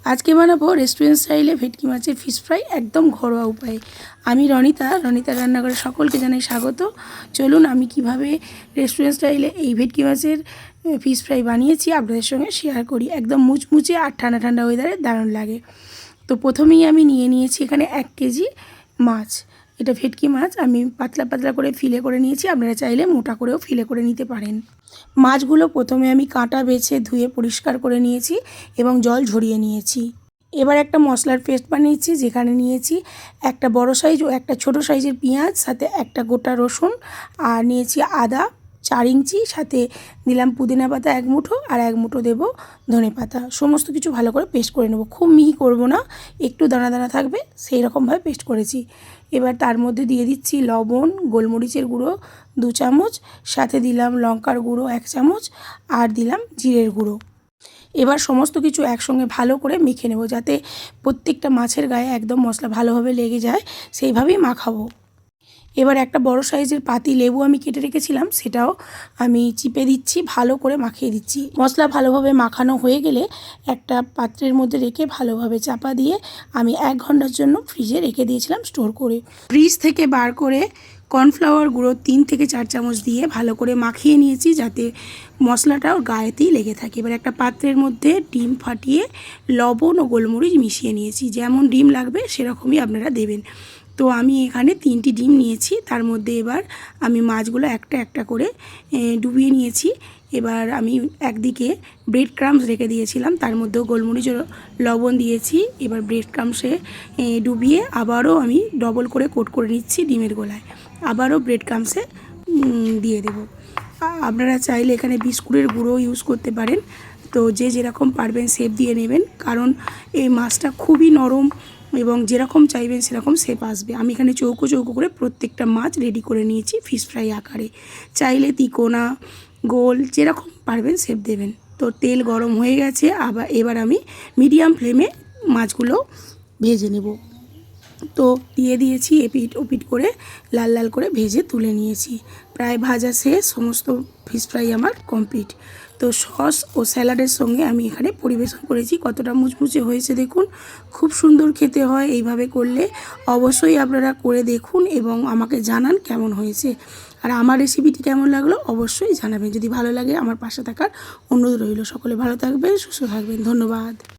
আজকে বানাবো রেস্টুরেন্ট স্টাইলে ভেটকি মাছের ফিশ ফ্রাই একদম ঘরোয়া উপায়ে। আমি রনিতা রান্নাঘরে সকলকে জানাই স্বাগত। চলুন আমি কিভাবে রেস্টুরেন্ট স্টাইলে এই ভেটকি মাছের ফিশ ফ্রাই বানিয়েছি আপনাদের সঙ্গে শেয়ার করি। একদম মুচমুচে আর ঠান্ডা ঠান্ডা ওয়েদারে দারুণ লাগে। তো প্রথমেই আমি নিয়েছি এখানে 1 কেজি মাছ। এটা ভেটকি মাছ আমি পাতলা পাতলা করে ফিলে করে নিয়েছি, আপনারা চাইলে মোটা করেও ফিলে করে নিতে পারেন। মাছগুলো প্রথমে আমি কাঁটা বেছে ধুয়ে পরিষ্কার করে নিয়েছি এবং জল ঝরিয়ে নিয়েছি। এবার একটা মশলার পেস্ট বানিয়েছি, যেখানে নিয়েছি একটা বড় সাইজ ও একটা ছোট সাইজের পেঁয়াজ, সাথে একটা গোটা রসুন, আর নিয়েছি আদা 4 ইঞ্চি, সাথে দিলাম পুদিনা পাতা 1 মুঠো, আর 1 মুঠো দেবো ধনে পাতা। সমস্ত কিছু ভালো করে পেস্ট করে নেব, খুব মিহি করব না, একটু দানা দানা থাকবে সেই রকমভাবে পেস্ট করেছি। এবার তার মধ্যে দিয়ে দিচ্ছি লবণ, গোলমরিচের গুঁড়ো 2 চামচ, সাথে দিলাম লঙ্কার গুঁড়ো 1 চামচ, আর দিলাম জিরের গুঁড়ো। এবার সমস্ত কিছু একসঙ্গে ভালো করে মেখে নেব, যাতে প্রত্যেকটা মাছের গায়ে একদম মশলা ভালোভাবে লেগে যায়, সেইভাবেই মাখাবো। এবার একটা বড় সাইজের পাতি লেবু আমি কেটে রেখেছিলাম, সেটাও আমি চিপে দিচ্ছি, ভালো করে মাখিয়ে দিচ্ছি। মশলা ভালোভাবে মাখানো হয়ে গেলে একটা পাত্রের মধ্যে রেখে ভালোভাবে চাপা দিয়ে আমি 1 ঘন্টার জন্য ফ্রিজে রেখে দিয়েছিলাম স্টোর করে। ফ্রিজ থেকে বার করে কর্নফ্লাওয়ার গুঁড়ো 3 থেকে 4 চামচ দিয়ে ভালো করে মাখিয়ে নিয়েছি, যাতে মশলাটাও গায়েতেই লেগে থাকে। এবার একটা পাত্রের মধ্যে ডিম ফাটিয়ে লবণ ও গোলমরিচ মিশিয়ে নিয়েছি, যেমন ডিম লাগবে সেরকমই আপনারা দেবেন। তো আমি এখানে 3টি ডিম নিয়েছি, তার মধ্যে এবার আমি মাছগুলো একটা একটা করে ডুবিয়ে নিয়েছি। এবার আমি একদিকে ব্রেড ক্রাম্বস রেখে দিয়েছিলাম, তার মধ্যেও গোলমরিচ লবণ দিয়েছি। এবার ব্রেড ক্রাম্বসে ডুবিয়ে আবারও আমি ডবল করে কোট করে নিচ্ছি ডিমের গোলায়, আবারও ব্রেড ক্রাম্বসে দিয়ে দেব। আপনারা চাইলে এখানে বিস্কুটের গুঁড়ো ইউজ করতে পারেন, তো যে যেরকম পারবেন শেপ দিয়ে নেবেন, কারণ এই মাছটা খুবই নরম এবং যেরকম চাইবেন সেরকম শেপ আসবে। আমি এখানে চৌকো চৌকো করে প্রত্যেকটা মাছ রেডি করে নিয়েছি ফিশ ফ্রাই আকারে। চাইলে তিকোনা, গোল, যেরকম পারবেন শেপ দেবেন। তো তেল গরম হয়ে গেছে, এবার আমি মিডিয়াম ফ্লেমে মাছগুলো ভেজে নেব। তো দিয়ে দিয়েছি, এপিট ওপিট করে লাল লাল করে ভেজে তুলে নিয়েছি। প্রায় ভাজা শেষ, সমস্ত ফিশ ফ্রাই আমার কমপ্লিট। তো সস ও স্যালাডের সঙ্গে আমি এখানে পরিবেশন করেছি। কতটা মুচমুচে হয়েছে দেখুন, খুব সুন্দর খেতে হয় এইভাবে করলে। অবশ্যই আপনারা করে দেখুন এবং আমাকে জানান কেমন হয়েছে। আর আমার রেসিপিটি কেমন লাগলো অবশ্যই জানাবেন। যদি ভালো লাগে আমার পাশে থাকার অনুরোধ রইল। সকলে ভালো থাকবেন, সুস্থ থাকবেন। ধন্যবাদ।